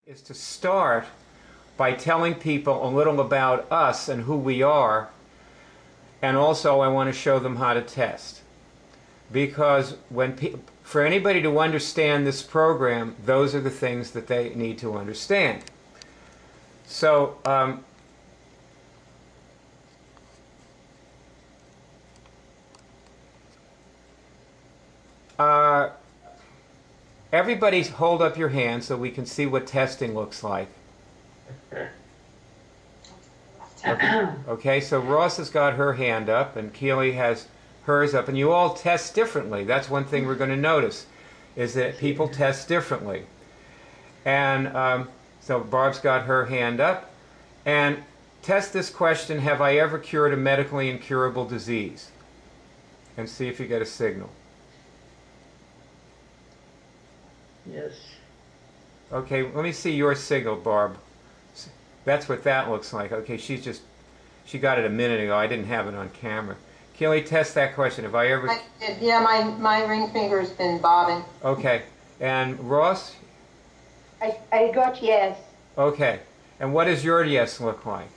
Is to start by telling people a little about us and who we are, and also I want to show them how to test. Because for anybody to understand this program, those are the things that they need to understand. So everybody hold up your hand so we can see what testing looks like. Okay, so Ross has got her hand up and Keely has hers up, and you all test differently. That's one thing we're going to notice, is that people test differently. And so Barb's got her hand up. And test this question: have I ever cured a medically incurable disease? And see if you get a signal. Yes. Okay, let me see your signal, Barb. That's what that looks like. Okay, she got it a minute ago. I didn't have it on camera. Keely, test that question. Have I ever... Yeah, my ring finger's been bobbing. Okay. And Ross? I got yes. Okay. And what does your yes look like?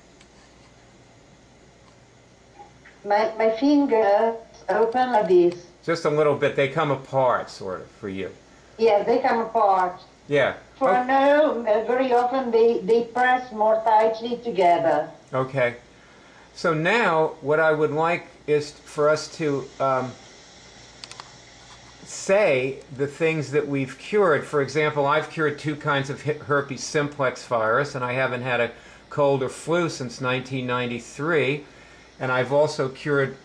My fingers open like this. Just a little bit. They come apart, sort of, for you. Yeah, they come apart. Yeah. For no, very often they press more tightly together. Okay. So now what I would like is for us to say the things that we've cured. For example, I've cured 2 kinds of herpes simplex virus, and I haven't had a cold or flu since 1993. And I've also cured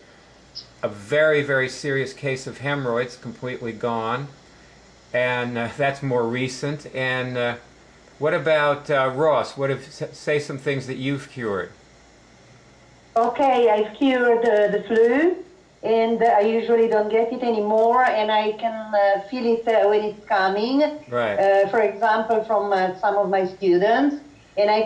a very, very serious case of hemorrhoids, completely gone. And that's more recent. And what about Ross? Say some things that you've cured. Okay, I've cured the flu, and I usually don't get it anymore, and I can feel it when it's coming. Right. For example, from some of my students, and I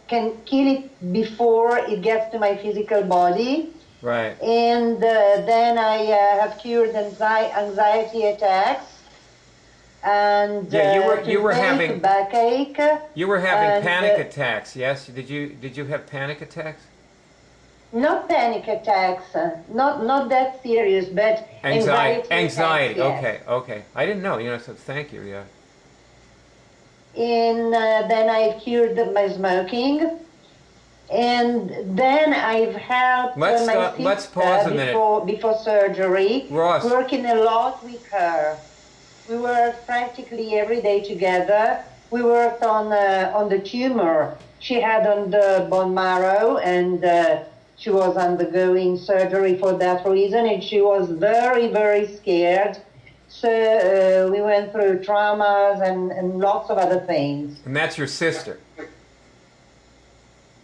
can kill it before it gets to my physical body. Right. And then I have cured anxiety attacks. And yeah, you were having backache. You were having panic attacks, yes? Did you have panic attacks? Not panic attacks, not that serious, but anxiety. Anxiety. Attacks, yes. Okay. I didn't know. So thank you. Yeah. And then I've cured my smoking, and then I've helped my sister let's pause a minute. Before surgery. Ross. Working a lot with her. We worked practically every day together. We worked on the tumor she had on the bone marrow, and she was undergoing surgery for that reason, and she was very, very scared. So we went through traumas and lots of other things. And that's your sister?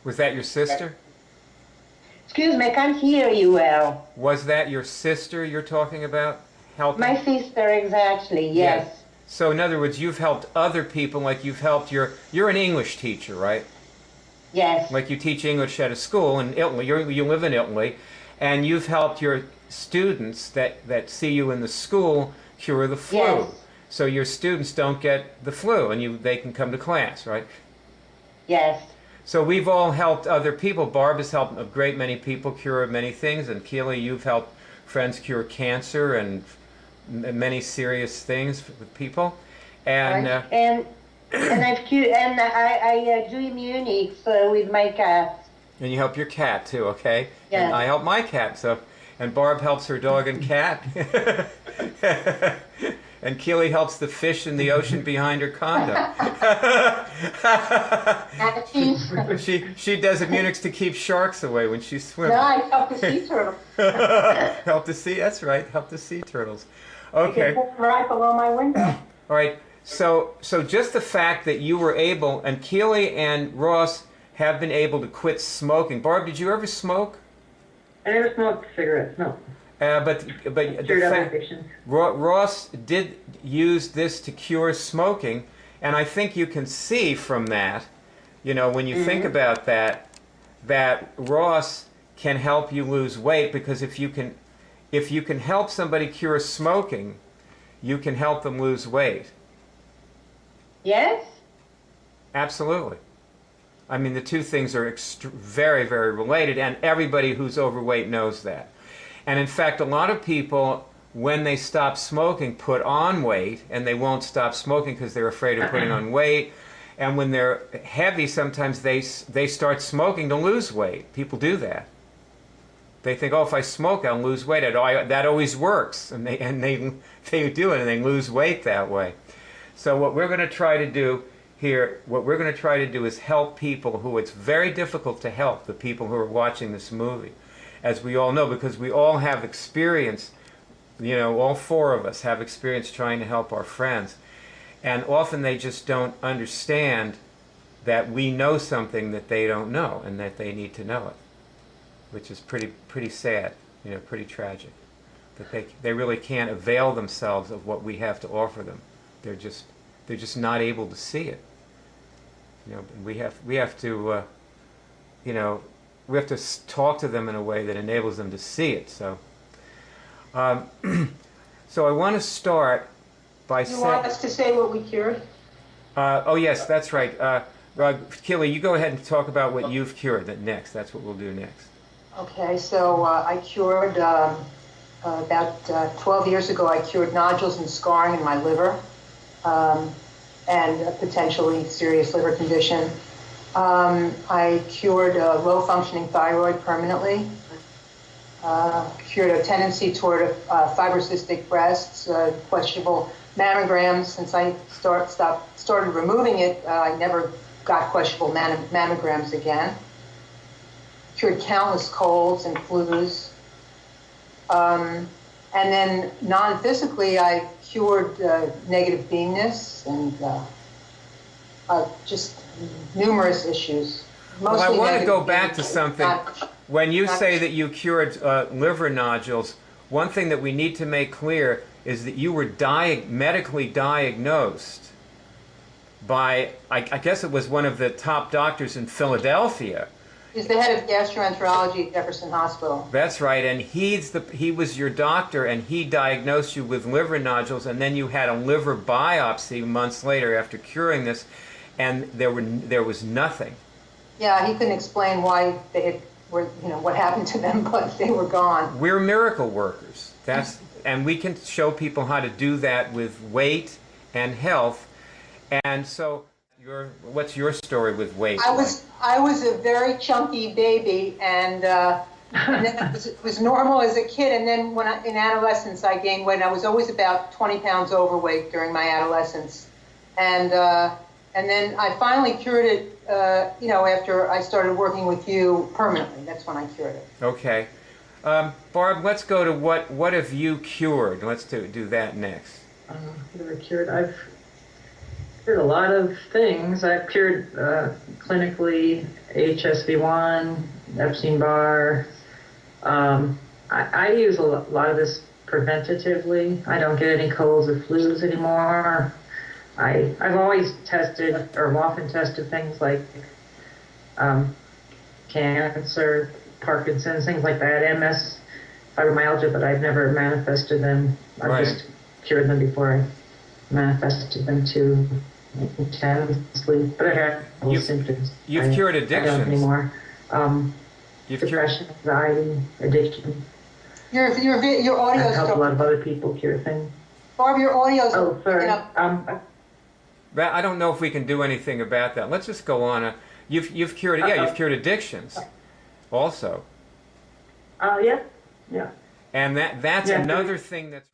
Was that your sister? Excuse me, I can't hear you well. Was that your sister you're talking about? Helping? My sister, exactly, yes. So in other words, you've helped other people, like you've helped you're an English teacher, right? Yes. Like you teach English at a school in Italy, you live in Italy, and you've helped your students that see you in the school cure the flu. Yes. So your students don't get the flu, and they can come to class, right? Yes. So we've all helped other people. Barb has helped a great many people cure many things, and Keely, you've helped friends cure cancer and many serious things with people. And and I've cured, and I do IMMUNICS with my cat. And you help your cat too, okay? Yeah. And I help my cat, and Barb helps her dog and cat. And Keely helps the fish in the ocean behind her condo. she does IMMUNICS to keep sharks away when she's swimming. No, I help the sea turtle. Help the sea, that's right, help the sea turtles. Okay. Right below my window. All right, so just the fact that you were able, and Keely and Ross have been able to quit smoking. Barb, did you ever smoke? I never smoked cigarettes, no. But the fact, Ross did use this to cure smoking, and I think you can see from that, when you think about that Ross can help you lose weight, because if you can help somebody cure smoking, you can help them lose weight. Yes? Absolutely. I mean, the two things are very, very related, and everybody who's overweight knows that. And in fact, a lot of people, when they stop smoking, put on weight, and they won't stop smoking because they're afraid of putting on weight. And when they're heavy, sometimes they start smoking to lose weight. People do that. They think, oh, if I smoke, I'll lose weight. That always works, and they do it, and they lose weight that way. So what we're going to try to do here, is help people who it's very difficult to help, the people who are watching this movie, as we all know, because we all have experience. You know, all four of us have experience trying to help our friends, and often they just don't understand that we know something that they don't know, and that they need to know it, which is pretty sad, you know, pretty tragic, that they really can't avail themselves of what we have to offer them. They're just not able to see it. You know, we have to you know, we have to talk to them in a way that enables them to see it. So so I want to start by saying... You want us to say what we cured? Oh yes, that's right. Keely, you go ahead and talk about what you've cured next. That's what we'll do next. Okay, so I cured, about 12 years ago, I cured nodules and scarring in my liver, and a potentially serious liver condition. I cured low-functioning thyroid permanently, cured a tendency toward fibrocystic breasts, questionable mammograms. Since I started removing it, I never got questionable mammograms again. Cured countless colds and flus. And then non-physically, I cured negative beingness and just numerous issues. Well, I want to go negative back to beingness, something. When you say that you cured liver nodules, one thing that we need to make clear is that you were medically diagnosed by, I guess it was one of the top doctors in Philadelphia. He's the head of gastroenterology at Jefferson Hospital. That's right, and he was your doctor, and he diagnosed you with liver nodules, and then you had a liver biopsy months later after curing this, and there was nothing. Yeah, he couldn't explain why what happened to them, but they were gone. We're miracle workers. And we can show people how to do that with weight and health. And so, what's your story with weight? I was a very chunky baby, and then it was normal as a kid. And then in adolescence, I gained weight. I was always about 20 pounds overweight during my adolescence, and then I finally cured it. After I started working with you permanently, that's when I cured it. Okay, Barb, let's go to what have you cured? Let's do that next. I've cured a lot of things. I've cured clinically HSV-1, Epstein-Barr. I use a lot of this preventatively. I don't get any colds or flus anymore. I've always tested, or often tested, things like cancer, Parkinson's, things like that, MS, fibromyalgia, but I've never manifested them. I've just cured them before I manifested them too intensely. But I have symptoms. You've cured addictions. I don't anymore. Depression, anxiety, addiction. Your audio I've helped a lot of other people cure things. Barb, your audio's Oh, sorry. I don't know if we can do anything about that. Let's just go on. You've cured addictions, also. Yeah. And that's another thing that's